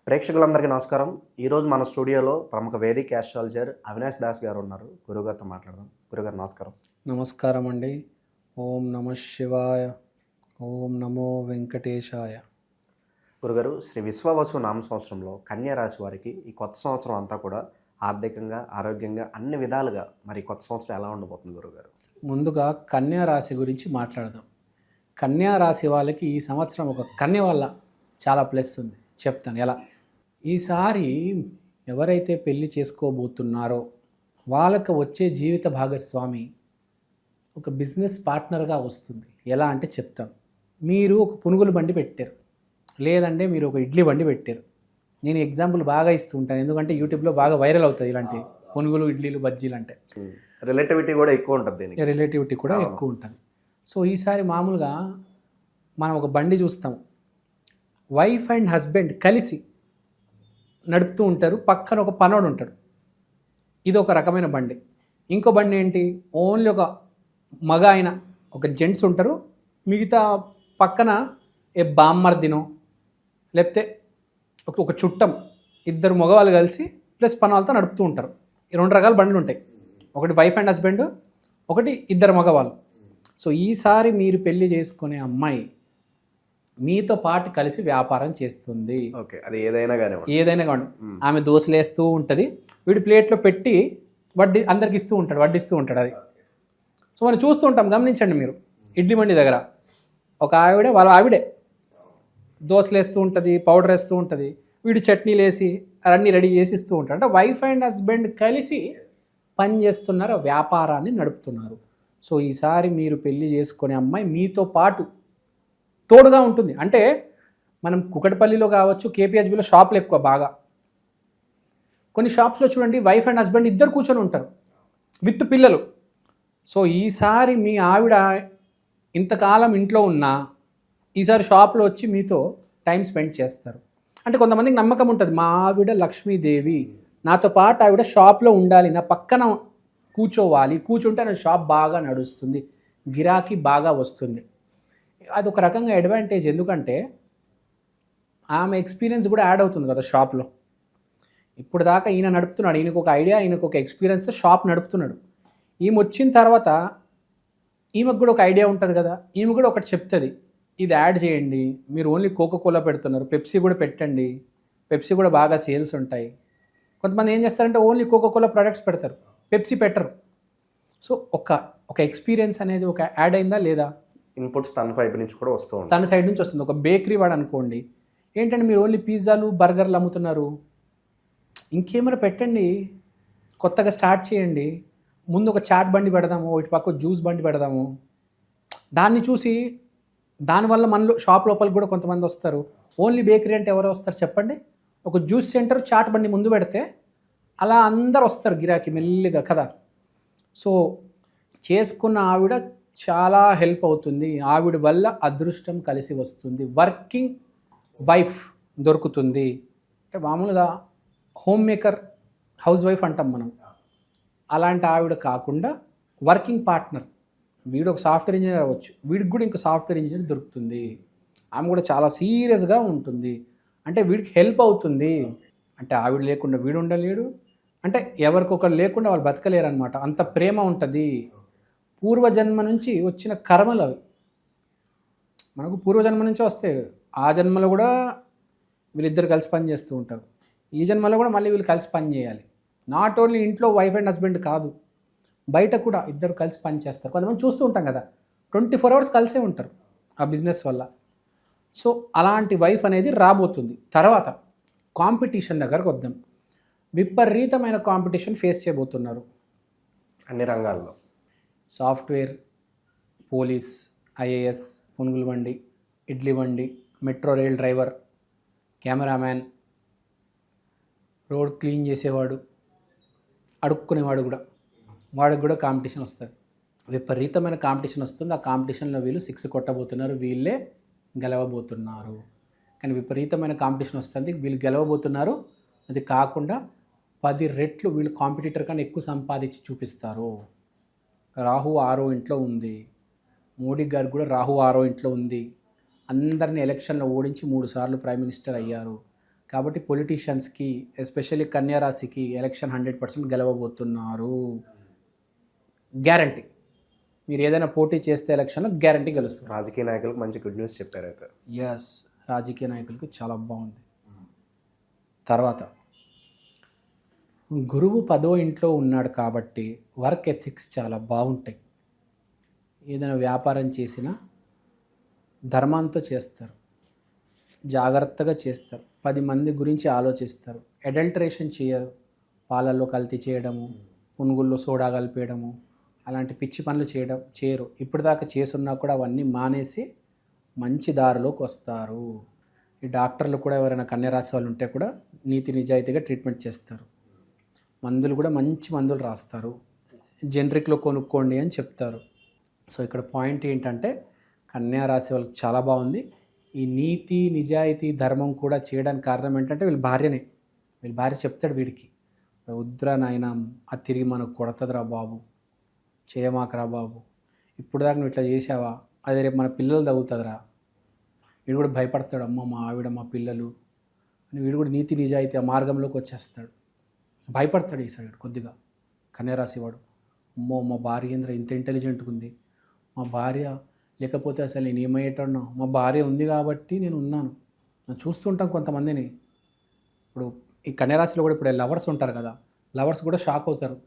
ప్రేక్షకులందరికీ నమస్కారం. ఈరోజు మన స్టూడియోలో ప్రముఖ వేదిక ఆస్ట్రాలజర్ అవినాష్ దాస్ గారు ఉన్నారు. గురుగారితో మాట్లాడదాం. గురుగారు నమస్కారం. నమస్కారం అండి. ఓం నమ శివాయ. ఓం నమో వెంకటేశాయ. గురుగారు, శ్రీ విశ్వవసు నామ సంవత్సరంలో కన్యా రాశి వారికి ఈ కొత్త సంవత్సరం అంతా కూడా ఆర్థికంగా, ఆరోగ్యంగా అన్ని విధాలుగా మరి కొత్త సంవత్సరం ఎలా ఉండబోతుంది గురుగారు? ముందుగా కన్యా రాశి గురించి మాట్లాడదాం. కన్యా రాశి వాళ్ళకి ఈ సంవత్సరం ఒక కన్య వల్ల చాలా ప్లస్ ఉంది. చెప్తాను ఎలా. ఈసారి ఎవరైతే పెళ్లి చేసుకోబోతున్నారో వాళ్ళకు వచ్చే జీవిత భాగస్వామి ఒక బిజినెస్ పార్ట్నర్గా వస్తుంది. ఎలా అంటే చెప్తాను. మీరు ఒక పునుగుల బండి పెట్టారు, లేదంటే మీరు ఒక ఇడ్లీ బండి పెట్టారు. నేను ఎగ్జాంపుల్ బాగా ఇస్తూ ఉంటాను, ఎందుకంటే యూట్యూబ్లో బాగా వైరల్ అవుతుంది ఇలాంటి పునుగులు, ఇడ్లీలు, బజ్జీలు అంటే. రిలేటివిటీ కూడా ఎక్కువ ఉంటుంది. రిలేటివిటీ కూడా ఎక్కువ ఉంటుంది. సో ఈసారి మామూలుగా మనం ఒక బండి చూస్తాం, వైఫ్ అండ్ హస్బెండ్ కలిసి నడుపుతూ ఉంటారు, పక్కన ఒక పనోడు ఉంటాడు. ఇది ఒక రకమైన బండి. ఇంకో బండి ఏంటి, ఓన్లీ ఒక మగ ఆయన, ఒక జెంట్స్ ఉంటారు, మిగతా పక్కన ఏ బామ్మర్దినో లేకపోతే ఒక చుట్టం, ఇద్దరు మగవాళ్ళు కలిసి ప్లస్ పనవాళ్ళతో నడుపుతూ ఉంటారు. ఈ రెండు రకాల బండ్లు ఉంటాయి, ఒకటి వైఫ్ అండ్ హస్బెండ్, ఒకటి ఇద్దరు మగవాళ్ళు. సో ఈసారి మీరు పెళ్లి చేసుకునే అమ్మాయి మీతో పాటు కలిసి వ్యాపారం చేస్తుంది. ఓకే, అది ఏదైనా కానీ కాదు. ఆమె దోశలు వేస్తూ ఉంటుంది, వీడి ప్లేట్లో పెట్టి అందరికి ఇస్తూ ఉంటాడు, వడ్డిస్తూ ఉంటాడు. అది సో మనం చూస్తూ ఉంటాం. గమనించండి మీరు, ఇడ్లీ బండి దగ్గర ఒక ఆవిడ, వాళ్ళ ఆవిడే దోశలు వేస్తూ ఉంటుంది, పౌడర్ వేస్తూ ఉంటుంది, వీడు చట్నీలు వేసి అన్నీ రెడీ చేసి ఇస్తూ ఉంటాడు. అంటే వైఫ్ అండ్ హస్బెండ్ కలిసి పని చేస్తున్నారు, వ్యాపారాన్ని నడుపుతున్నారు. సో ఈసారి మీరు పెళ్లి చేసుకునే అమ్మాయి మీతో పాటు తోడుగా ఉంటుంది. అంటే మనం కుకటపల్లిలో కావచ్చు, కేపీహెచ్బిలో షాపులు ఎక్కువ బాగా. కొన్ని షాప్స్లో చూడండి, వైఫ్ అండ్ హస్బెండ్ ఇద్దరు కూర్చొని ఉంటారు విత్ పిల్లలు. సో ఈసారి మీ ఆవిడ ఇంతకాలం ఇంట్లో ఉన్నా ఈసారి షాప్లో వచ్చి మీతో టైం స్పెండ్ చేస్తారు. అంటే కొంతమందికి నమ్మకం ఉంటుంది, మా ఆవిడ లక్ష్మీదేవి, నాతో పాటు ఆవిడ షాప్లో ఉండాలి, నా పక్కన కూర్చోవాలి, కూర్చుంటే నా షాప్ బాగా నడుస్తుంది, గిరాకీ బాగా వస్తుంది. అది ఒక రకంగా అడ్వాంటేజ్. ఎందుకంటే ఆమె ఎక్స్పీరియన్స్ కూడా యాడ్ అవుతుంది కదా షాప్లో. ఇప్పుడు దాకా ఈయన నడుపుతున్నాడు, ఈయనకు ఒక ఐడియా, ఈయనకు ఒక ఎక్స్పీరియన్స్తో షాప్ నడుపుతున్నాడు. ఈమె వచ్చిన తర్వాత ఈమెకు కూడా ఒక ఐడియా ఉంటుంది కదా, ఈమె కూడా ఒకటి చెప్తుంది, ఇది యాడ్ చేయండి, మీరు ఓన్లీ కోకోకోలా పెడుతున్నారు, పెప్సీ కూడా పెట్టండి, పెప్సీ కూడా బాగా సేల్స్ ఉంటాయి. కొంతమంది ఏం చేస్తారంటే ఓన్లీ కోకోకోలా ప్రొడక్ట్స్ పెడతారు, పెప్సీ పెట్టరు. సో ఒక ఎక్స్పీరియన్స్ అనేది ఒక యాడ్ అయిందా లేదా? ఇన్పుట్స్ తన వైపు నుంచి కూడా వస్తుంది, తన సైడ్ నుంచి వస్తుంది. ఒక బేకరీ వాడు అనుకోండి, ఏంటంటే మీరు ఓన్లీ పిజ్జాలు, బర్గర్లు అమ్ముతున్నారు, ఇంకేమైనా పెట్టండి, కొత్తగా స్టార్ట్ చేయండి, ముందు ఒక చాట్ బండి పెడదాము, ఇటు పక్క జ్యూస్ బండి పెడదాము. దాన్ని చూసి దానివల్ల మనలో షాప్ లోపలికి కూడా కొంతమంది వస్తారు. ఓన్లీ బేకరీ అంటే ఎవరు వస్తారు చెప్పండి? ఒక జ్యూస్ సెంటర్, చాట్ బండి ముందు పెడితే అలా అందరు వస్తారు గిరాకీ మెల్లిగా కదా. సో చేసుకున్న ఆవిడ చాలా హెల్ప్ అవుతుంది, ఆవిడ వల్ల అదృష్టం కలిసి వస్తుంది, వర్కింగ్ వైఫ్ దొరుకుతుంది. అంటే మామూలుగా హోమ్ మేకర్, హౌస్ వైఫ్ అంటాం మనం, అలాంటి ఆవిడ కాకుండా వర్కింగ్ పార్ట్నర్, వీడు ఒక సాఫ్ట్వేర్ ఇంజనీర్ అవ్వచ్చు, వీడికి కూడా ఇంకో సాఫ్ట్వేర్ ఇంజనీర్ దొరుకుతుంది. ఆమె కూడా చాలా సీరియస్గా ఉంటుంది, అంటే వీడికి హెల్ప్ అవుతుంది. అంటే ఆవిడ లేకుండా వీడు ఉండలేడు, అంటే ఎవరికొకరు లేకుండా వాళ్ళు బతకలేరు అనమాట, అంత ప్రేమ ఉంటుంది. పూర్వజన్మ నుంచి వచ్చిన కర్మలు అవి, మనకు పూర్వజన్మ నుంచి వస్తే ఆ జన్మలో కూడా వీళ్ళిద్దరు కలిసి పని చేస్తూ ఉంటారు, ఈ జన్మలో కూడా మళ్ళీ వీళ్ళు కలిసి పని చేయాలి. నాట్ ఓన్లీ ఇంట్లో వైఫ్ అండ్ హస్బెండ్ కాదు, బయట కూడా ఇద్దరు కలిసి పని చేస్తారు. కొంతమంది చూస్తూ ఉంటాం కదా, 24 hours కలిసే ఉంటారు ఆ బిజినెస్ వల్ల. సో అలాంటి వైఫ్ అనేది రాబోతుంది. తర్వాత కాంపిటీషన్ దగ్గరకు వద్దాం. విపరీతమైన కాంపిటీషన్ ఫేస్ చేయబోతున్నారు అన్ని రంగాల్లో. సాఫ్ట్వేర్, పోలీస్, ఐఏఎస్, పునుగుల బండి, ఇడ్లీ బండి, metro rail driver, cameraman, road clean చేసేవాడు, అడుక్కునేవాడు కూడా, వాడికి కూడా కాంపిటీషన్ వస్తుంది. విపరీతమైన కాంపిటీషన్ వస్తుంది. ఆ కాంపిటీషన్లో వీళ్ళు 6 కొట్టబోతున్నారు, వీళ్ళే గెలవబోతున్నారు. కానీ విపరీతమైన కాంపిటీషన్ వస్తుంది, వీళ్ళు గెలవబోతున్నారు. అది కాకుండా 10 రెట్లు వీళ్ళు కాంపిటీటర్ కన్నా ఎక్కువ సంపాదించి చూపిస్తారు. రాహు 6వ ఇంట్లో ఉంది, మోడీ గారు కూడా రాహు 6వ ఇంట్లో ఉంది. అందరినీ ఎలక్షన్లో ఓడించి 3 సార్లు ప్రైమ్ మినిస్టర్ అయ్యారు. కాబట్టి పొలిటీషియన్స్కి ఎస్పెషల్లీ కన్యా రాశికి ఎలక్షన్ 100% గెలవబోతున్నారు. గ్యారంటీ. మీరు ఏదైనా పోటీ చేస్తే ఎలక్షన్లో గ్యారంటీ గెలుస్తారు. రాజకీయ నాయకులకు మంచి గుడ్ న్యూస్ చెప్పారు అయితే. ఎస్, రాజకీయ నాయకులకు చాలా బాగుంది. తర్వాత గురువు 10వ ఇంట్లో ఉన్నాడు కాబట్టి వర్క్ ఎథిక్స్ చాలా బాగుంటాయి. ఏదైనా వ్యాపారం చేసినా ధర్మంతో చేస్తారు, జాగ్రత్తగా చేస్తారు, 10 మంది గురించి ఆలోచిస్తారు, అడల్టరేషన్ చేయరు, పాలల్లో కల్తీ చేయడము, పునుగుల్లో సోడా కలిపేయడము, అలాంటి పిచ్చి పనులు చేయరు. ఇప్పటిదాకా చేసున్నా కూడా అవన్నీ మానేసి మంచి దారిలోకి వస్తారు. ఈ డాక్టర్లు కూడా ఎవరైనా కన్య రాశి వాళ్ళు ఉంటే కూడా నీతి నిజాయితీగా ట్రీట్మెంట్ చేస్తారు. మందులు కూడా మంచి మందులు రాస్తారు, జెనరిక్లో కొనుక్కోండి అని చెప్తారు. సో ఇక్కడ పాయింట్ ఏంటంటే కన్యా రాశి వాళ్ళకి చాలా బాగుంది. ఈ నీతి నిజాయితీ ధర్మం కూడా చేయడానికి కారణం ఏంటంటే వీళ్ళ భార్య చెప్తాడు వీడికి, వద్దురా నాయన అది తిరిగి మనకు కొడతదిరా బాబు, చేయమాకరా బాబు, ఇప్పుడు దాకా నువ్వు ఇట్లా చేసావా, అదే రేపు మన పిల్లలు తగ్గుతుందిరా. వీడు కూడా భయపడతాడు, అమ్మ మా ఆవిడ మా పిల్లలు అని. వీడు కూడా నీతి నిజాయితీ ఆ మార్గంలోకి వచ్చేస్తాడు. భయపడతాడు ఈసారి కొద్దిగా కన్యరాశి వాడు. అమ్మో మా భార్య ఏంద్ర ఇంత ఇంటెలిజెంట్గా ఉంది, మా భార్య లేకపోతే అసలు నేను ఏమయ్యేటన్నా, మా భార్య ఉంది కాబట్టి నేను ఉన్నాను. నేను చూస్తుంటాం కొంతమందిని. ఇప్పుడు ఈ కన్యరాశిలో కూడా ఇప్పుడు లవర్స్ ఉంటారు కదా, లవర్స్ కూడా షాక్ అవుతారు.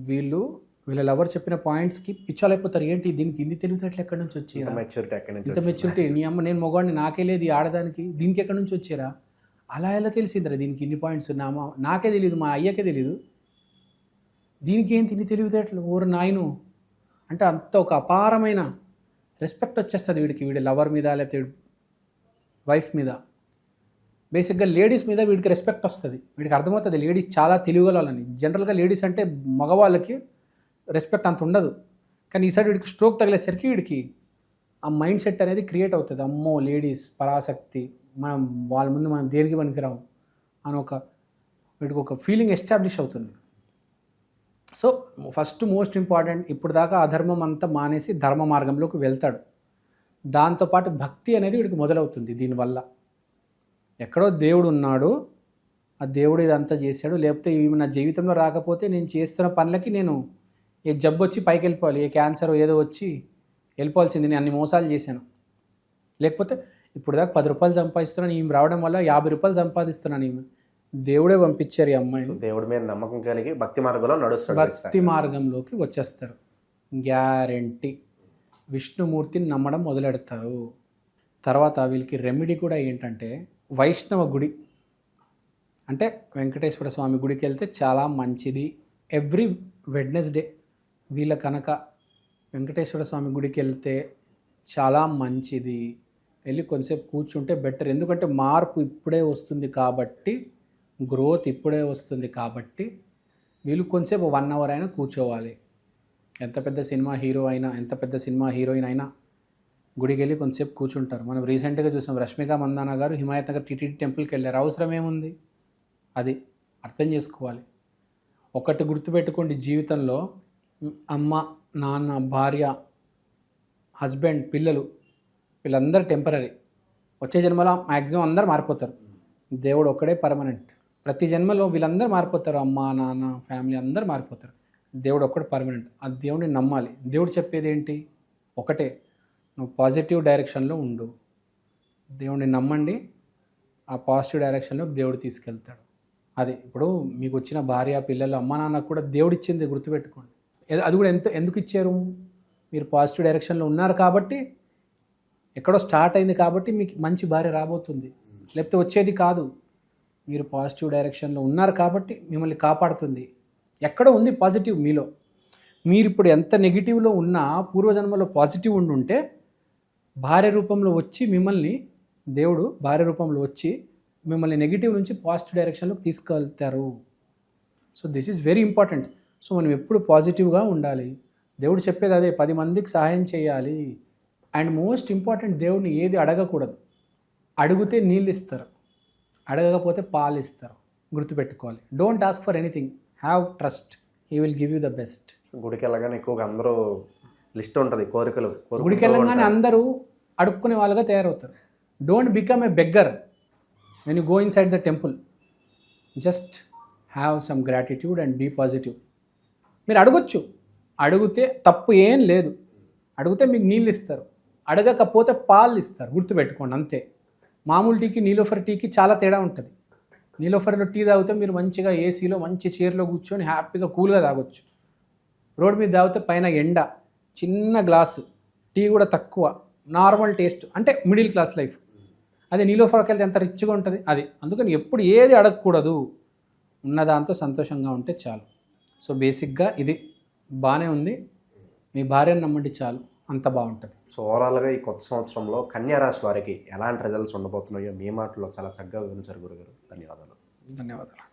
వీళ్ళ లవర్ చెప్పిన పాయింట్స్కి పిచ్చాలైపోతారు. ఏంటి దీనికి ఇన్ని తెలివితేటలు ఎక్కడి నుంచి వచ్చారా, ఇంత మెచ్యూరిటీ, నీ అమ్మ నేను మొగాడిని నాకే లేదు ఈ ఆడదానికి, దీనికి ఎక్కడి నుంచి వచ్చారా, అలా ఎలా తెలిసిందిరా దీనికి ఇన్ని పాయింట్స్, నాకే తెలియదు, మా అయ్యకే తెలియదు, దీనికి ఏంటి ఇన్ని తెలివితేటలు, ఊరు నాయను అంటే అంత ఒక అపారమైన రెస్పెక్ట్ వచ్చేస్తుంది వీడి లవర్ మీద లేకపోతే వైఫ్ మీద. బేసిక్గా లేడీస్ మీద వీడికి రెస్పెక్ట్ వస్తుంది. వీడికి అర్థమవుతుంది లేడీస్ చాలా తెలివిగలని. జనరల్గా లేడీస్ అంటే మగవాళ్ళకి రెస్పెక్ట్ అంత ఉండదు, కానీ ఈసారి వీడికి స్ట్రోక్ తగిలేసరికి వీడికి ఆ మైండ్ సెట్ అనేది క్రియేట్ అవుతుంది. అమ్మో లేడీస్ పరాశక్తి, మనం వాళ్ళ ముందు మనం దేనికి పనికిరాము అని వీడికి ఒక ఫీలింగ్ ఎస్టాబ్లిష్ అవుతుంది. సో ఫస్ట్ మోస్ట్ ఇంపార్టెంట్, ఇప్పుడు దాకా అధర్మం అంతా మానేసి ధర్మ మార్గంలోకి వెళ్తాడు. దాంతోపాటు భక్తి అనేది వీడికి మొదలవుతుంది. దీనివల్ల ఎక్కడో దేవుడు ఉన్నాడు, ఆ దేవుడు ఇదంతా చేశాడు, లేకపోతే ఇవి నా జీవితంలో రాకపోతే నేను చేస్తున్న పనులకి నేను ఏ జబ్బు వచ్చి పైకి వెళ్ళిపోవాలి, ఏ క్యాన్సర్ ఏదో వచ్చి వెళ్ళిపోవాల్సింది, నేను అన్ని మోసాలు చేశాను. లేకపోతే ఇప్పుడు దాకా 10 రూపాయలు సంపాదిస్తున్నాను, ఈమె రావడం వల్ల 50 రూపాయలు సంపాదిస్తున్నాను, ఈమె దేవుడే పంపించారు ఈ అమ్మాయిని. దేవుడి మీద నమ్మకం కలిగి భక్తి మార్గంలో నడుస్తారు, భక్తి మార్గంలోకి వచ్చేస్తారు గ్యారెంటీ. విష్ణుమూర్తిని నమ్మడం మొదలెడతారు. తర్వాత వీళ్ళకి రెమెడీ కూడా ఏంటంటే వైష్ణవ గుడి, అంటే వెంకటేశ్వర స్వామి గుడికి వెళ్తే చాలా మంచిది. ఎవ్రీ వెడ్నెస్డే వీళ్ళ కనుక వెంకటేశ్వర స్వామి గుడికి వెళ్తే చాలా మంచిది. వెళ్ళి కొంతసేపు కూర్చుంటే బెటర్. ఎందుకంటే మార్పు ఇప్పుడే వస్తుంది కాబట్టి, గ్రోత్ ఇప్పుడే వస్తుంది కాబట్టి వీళ్ళు కొంతసేపు 1 అవర్ అయినా కూర్చోవాలి. ఎంత పెద్ద సినిమా హీరో అయినా, ఎంత పెద్ద సినిమా హీరోయిన్ అయినా గుడికి వెళ్ళి కొంతసేపు కూర్చుంటారు. మనం రీసెంట్గా చూసాం, రష్మిక మందాన గారు హిమాయత్ నగర్ టీటీడీ టెంపుల్కి వెళ్ళారు. అవసరం ఏముంది, అది అర్థం చేసుకోవాలి. ఒకటి గుర్తుపెట్టుకోండి, జీవితంలో అమ్మ నాన్న భార్య హస్బెండ్ పిల్లలు వీళ్ళందరూ టెంపరీ. వచ్చే జన్మలో మ్యాక్సిమం అందరూ మారిపోతారు, దేవుడు ఒక్కడే పర్మనెంట్. ప్రతి జన్మలో వీళ్ళందరూ మారిపోతారు, అమ్మ నాన్న ఫ్యామిలీ అందరూ మారిపోతారు, దేవుడు ఒక్కడే పర్మనెంట్. ఆ దేవుడిని నమ్మాలి. దేవుడు చెప్పేది ఏంటి, ఒకటే, నువ్వు పాజిటివ్ డైరెక్షన్లో ఉండు, దేవుడిని నమ్మండి, ఆ పాజిటివ్ డైరెక్షన్లో దేవుడు తీసుకెళ్తాడు. అది ఇప్పుడు మీకు వచ్చిన భార్య పిల్లలు అమ్మ నాన్నకు కూడా దేవుడు ఇచ్చింది గుర్తుపెట్టుకోండి. అది కూడా ఎందుకు ఇచ్చారు, మీరు పాజిటివ్ డైరెక్షన్లో ఉన్నారు కాబట్టి, ఎక్కడో స్టార్ట్ అయింది కాబట్టి మీకు మంచి భార్య రాబోతుంది, లేకపోతే వచ్చేది కాదు. మీరు పాజిటివ్ డైరెక్షన్లో ఉన్నారు కాబట్టి మిమ్మల్ని కాపాడుతుంది. ఎక్కడో ఉంది పాజిటివ్ మీలో. మీరు ఇప్పుడు ఎంత నెగిటివ్లో ఉన్నా పూర్వజన్మలో పాజిటివ్ ఉండుంటే భార్య రూపంలో వచ్చి మిమ్మల్ని, దేవుడు భార్య రూపంలో వచ్చి మిమ్మల్ని నెగిటివ్ నుంచి పాజిటివ్ డైరెక్షన్లోకి తీసుకెళ్తారు. So this is very important. So మనం ఎప్పుడు పాజిటివ్గా ఉండాలి. దేవుడు చెప్పేది అదే, 10 మందికి సహాయం చేయాలి. అండ్ మోస్ట్ ఇంపార్టెంట్, దేవుడిని ఏది అడగకూడదు. అడిగితే నీళ్ళు ఇస్తారు, అడగకపోతే పాలు ఇస్తారు. గుర్తుపెట్టుకోవాలి. Don't ask for anything, have trust, he will give you the best. గుడికి వెళ్ళగానే ఎక్కువగా అందరూ లిస్ట్ ఉంటుంది కోరికలు. గుడికి వెళ్ళగానే అందరూ అడుక్కునే వాళ్ళుగా తయారవుతారు. Don't become a beggar. When you go inside the temple just have some gratitude and be positive. మీరు అడగొచ్చు, అడిగితే తప్పు ఏం లేదు. అడిగితే మీకు నీళ్ళు ఇస్తారు, అడగకపోతే పాలు ఇస్తారు. గుర్తుపెట్టుకోండి అంతే. మామూలు టీకి నీలోఫర్ టీకి చాలా తేడా ఉంటుంది. నీలోఫర్లో టీ తాగితే మీరు మంచిగా ఏసీలో మంచి చైర్లో కూర్చొని హ్యాపీగా కూల్గా తాగొచ్చు. రోడ్ మీద తాగితే పైన ఎండ, చిన్న గ్లాసు, టీ కూడా తక్కువ, నార్మల్ టేస్ట్, అంటే మిడిల్ క్లాస్ లైఫ్. అదే నీలోఫర్కి వెళ్తే ఎంత రిచ్గా ఉంటుంది అది. అందుకని ఎప్పుడు ఏది అడగకూడదు, ఉన్నదాంతో సంతోషంగా ఉంటే చాలు. సో బేసిక్గా ఇది బాగానే ఉంది. మీ భార్యను నమ్మండి చాలు, అంత బాగుంటుంది. సో ఓవరాల్గా ఈ కొత్త సంవత్సరంలో కన్యా రాశి వారికి ఎలాంటి రిజల్ట్స్ ఉండబోతున్నాయో మీ మాటలో చాలా చక్కగా వివరించారు గురుగారు. ధన్యవాదాలు. ధన్యవాదాలు.